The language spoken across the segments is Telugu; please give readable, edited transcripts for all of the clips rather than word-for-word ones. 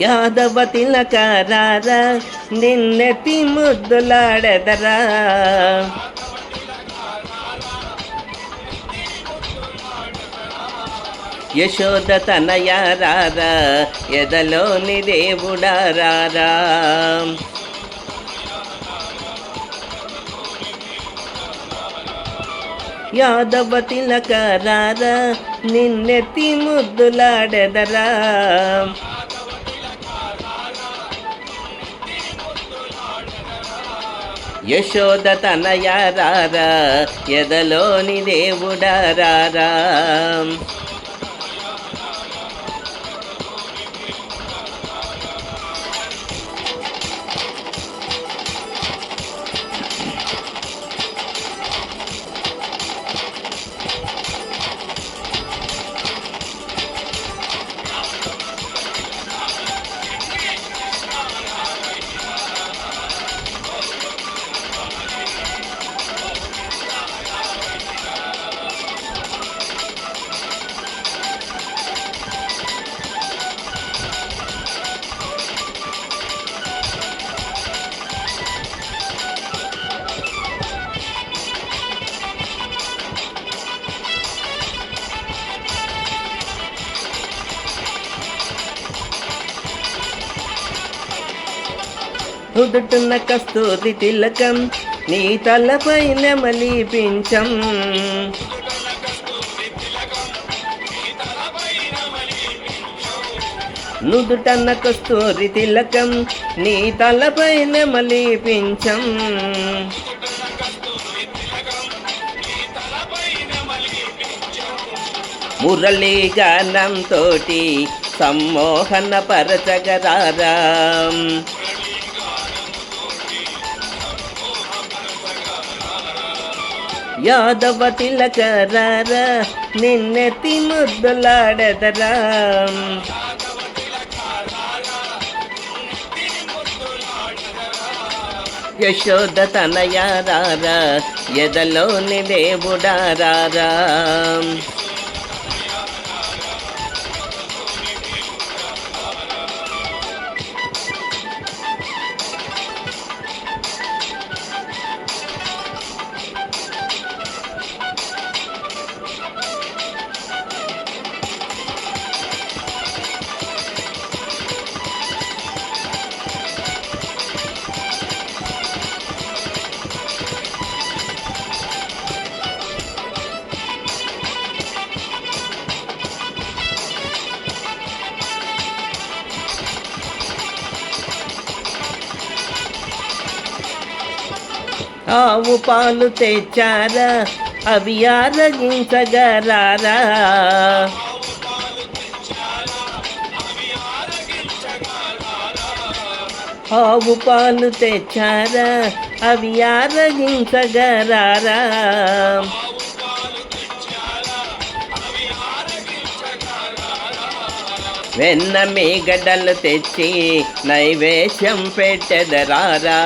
యాదవ తిలకారార నిన్నెత్తి ముద్దులాడెదరా. యశోద తనయారారా ఎదలోని దేవుడారారా. యాదవ తిలకారార నిన్నెత్తి ముద్దులాడెదరా. యశోద తనయారారా ఎదలోని దేవుడారారా. నుదుటున్న కస్తూరి తిలకం నీ తలపై నెమలి పించం. నుదుటన్న కస్తూరి తిలకం నీ తలపై నెమలి పించం. మురళీ గానం తోటి సమ్మోహన పరచగరారా. యాదవ తిలకారార నిన్నెత్తి ముద్దులాడెదరా. యశోద తనయారారా ఎదలోని దేవుడారారా. ఆవు పాలు తెచ్చారా అవి ఆరగించగరారా. ఆవు పాలు తెచ్చారా అవి ఆరగించగరారా. వెన్న మీగడ్డలు తెచ్చి నైవేద్యం పెట్టెదరారా.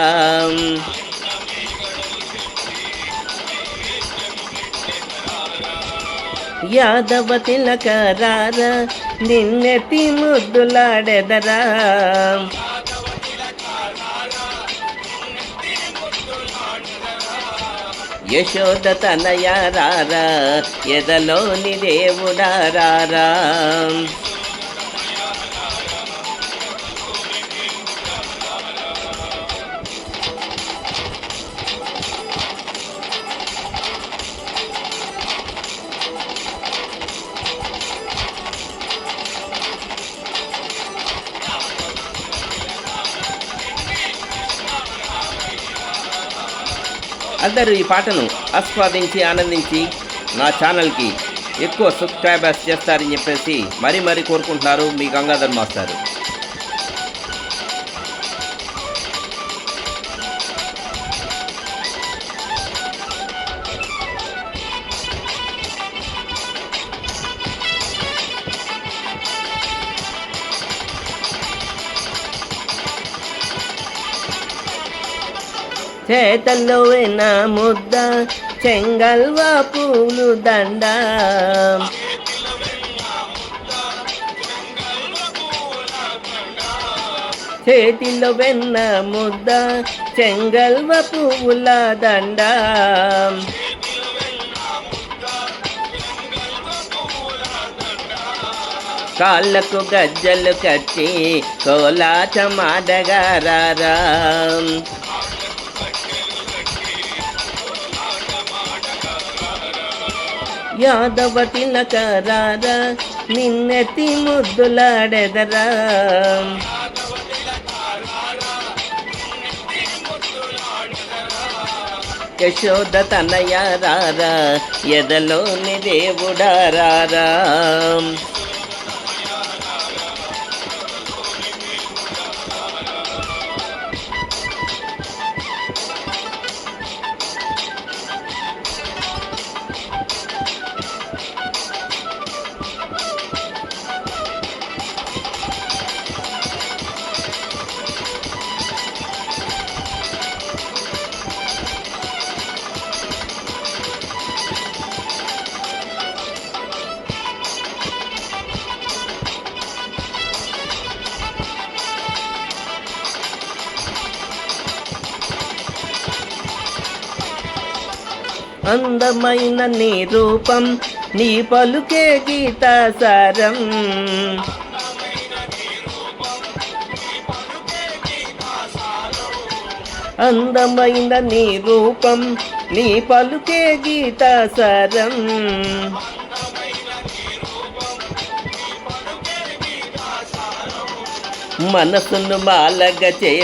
యాదవ తిలకారార నిన్నెత్తి ముద్దులాడెదరా. యశోద తనయారారా ఎదలోని దేవుడారారా. అందరూ ఈ పాటను ఆస్వాదించి ఆనందించి నా ఛానల్కి ఎక్కువ సబ్స్క్రైబర్స్ చేస్తారని చెప్పేసి మరీ కోరుకుంటున్నారు మీ గంగాధర్ మాస్టర్. చేతల్లో నా ముద్ద చెంగల్వా పూలు దండ. చేతిలో వెన్న ముద్ద చెంగల్వ పువ్వుల దండ కాళ్ళకు గజ్జలు కట్టి కోలాటమాడగారారా యాదవ తిలకరారా నిన్నెత్తి ముద్దులాడెదరా యశోద తనయారారా ఎదలోని దేవుడారారా అందమైన నీ రూపం నీ పలుకే గీతాసారం అందమైన నీ రూపం నీ పలుకే గీతాసారం మనసును మాలగ చే